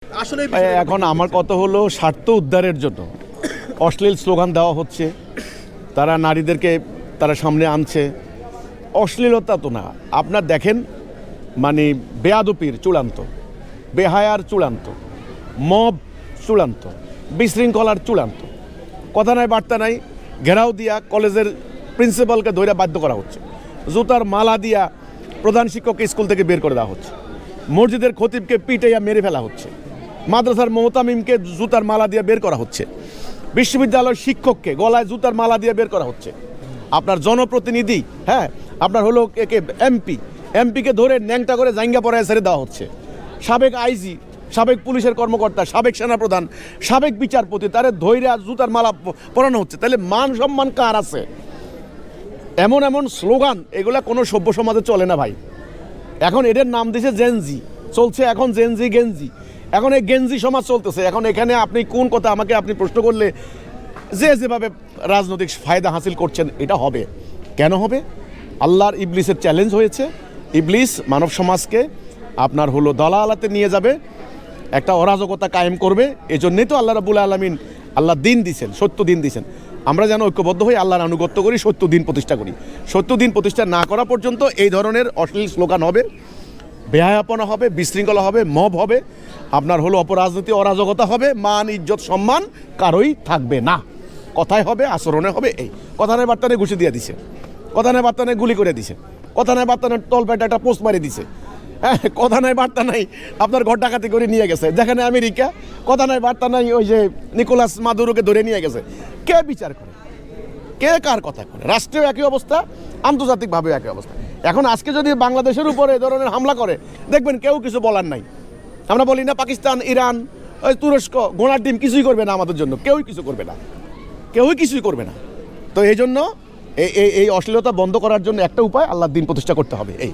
আসলে এখন আমার কথা হলো স্বার্থ উদ্ধারের জন্য অশ্লীল স্লোগান দেওয়া হচ্ছে, তারা নারীদেরকে তারা সামনে আনছে। অশ্লীলতা তো না, আপনার দেখেন মানে বেয়াদপির চূড়ান্ত, বেহায়ার চূড়ান্ত, মব চূড়ান্ত, বিশৃঙ্খলার চূড়ান্ত। কথা নাই বার্তা নাই, ঘেরাও দিয়া কলেজের প্রিন্সিপালকে ধরে বাধ্য করা হচ্ছে, জুতার মালা দিয়া প্রধান শিক্ষককে স্কুল থেকে বের করে দেওয়া হচ্ছে, মসজিদের খতিবকে পিটাইয়া মেরে ফেলা হচ্ছে, মাদ্রাসার মোহতামিমকে জুতার মালা দিয়ে বের করা হচ্ছে, বিশ্ববিদ্যালয়ের শিক্ষককে গলায় জুতার মালা দিয়ে বের করা হচ্ছে। আপনার জনপ্রতিনিধি, হ্যাঁ আপনার হলো একে এমপিকে ধরে ন্যাংটা করে জাঙ্গা পড়ায় ছেড়ে দেওয়া হচ্ছে। সাবেক আইজি, সাবেক পুলিশের কর্মকর্তা, সাবেক সেনাপ্রধান, সাবেক বিচারপতি, তারে ধৈর্য জুতার মালা পরানো হচ্ছে। তাহলে মান সম্মান কার আছে? এমন এমন স্লোগান, এগুলা কোনো সভ্য সমাজে চলে না ভাই। এখন এদের নাম দিয়েছে জেনজি, চলছে এখন জেনজি গেঞ্জি, এখন এই গেঞ্জি সমাজ চলতেছে। এখন এখানে আপনি কোন কথা আমাকে আপনি প্রশ্ন করলে যে যেভাবে রাজনৈতিক ফায়দা হাসিল করছেন, এটা হবে কেন হবে? আল্লাহর ইবলিসের চ্যালেঞ্জ হয়েছে, ইবলিস মানব সমাজকে আপনার হলো দালালাতে নিয়ে যাবে, একটা অরাজকতা কায়েম করবে। এজন্যই তো আল্লাহ রাব্বুল আলামিন আল্লাহ দিন দিয়েছেন, সত্য দিন দিয়েছেন। আমরা যেন ঐক্যবদ্ধ হয়ে আল্লাহর আনুগত্য করি, সত্য দিন প্রতিষ্ঠা করি। সত্য দিন প্রতিষ্ঠা না করা পর্যন্ত এই ধরনের অশ্লীল স্লোগান হবে, বেহায়াপনা হবে, বিশৃঙ্খলা হবে, মব হবে, আপনার হলো অপরাজনীতি, অরাজকতা হবে, মান ইজ্জত সম্মান কারোই থাকবে না। কথায় হবে, আচরণে হবে। এই কথা নেই বার্তা নেই ঘুষি দিয়ে দিছে, কথা নেই বার্তা নেই গুলি করে দিছে, কথা নেই বার্তা নেই তলপেটে একটা পোস্ট মারি দিছে, হ্যাঁ কথা নাই বার্তা নাই আপনার ঘর ডাকাতি করে নিয়ে গেছে যেখানে আমেরিকা, কথা নাই বার্তা নাই ওই যে নিকোলাস মাদুরোকে ধরে নিয়ে গেছে। কে বিচার করে, কে কার কথা করে? রাষ্ট্রীয় একই অবস্থা, আন্তর্জাতিকভাবেও একই অবস্থা। এখন আজকে যদি বাংলাদেশের উপরে এ ধরনের হামলা করে, দেখবেন কেউ কিছু বলার নাই। আমরা বলি না পাকিস্তান, ইরান, ওই তুরস্ক, ঘোড়ার ডিম কিছুই করবে না আমাদের জন্য, কেউই কিছু করবে না, কেউই কিছুই করবে না। তো এই জন্য এই অশ্লীলতা বন্ধ করার জন্য একটা উপায়, আল্লাহর দিন প্রতিষ্ঠা করতে হবে। এই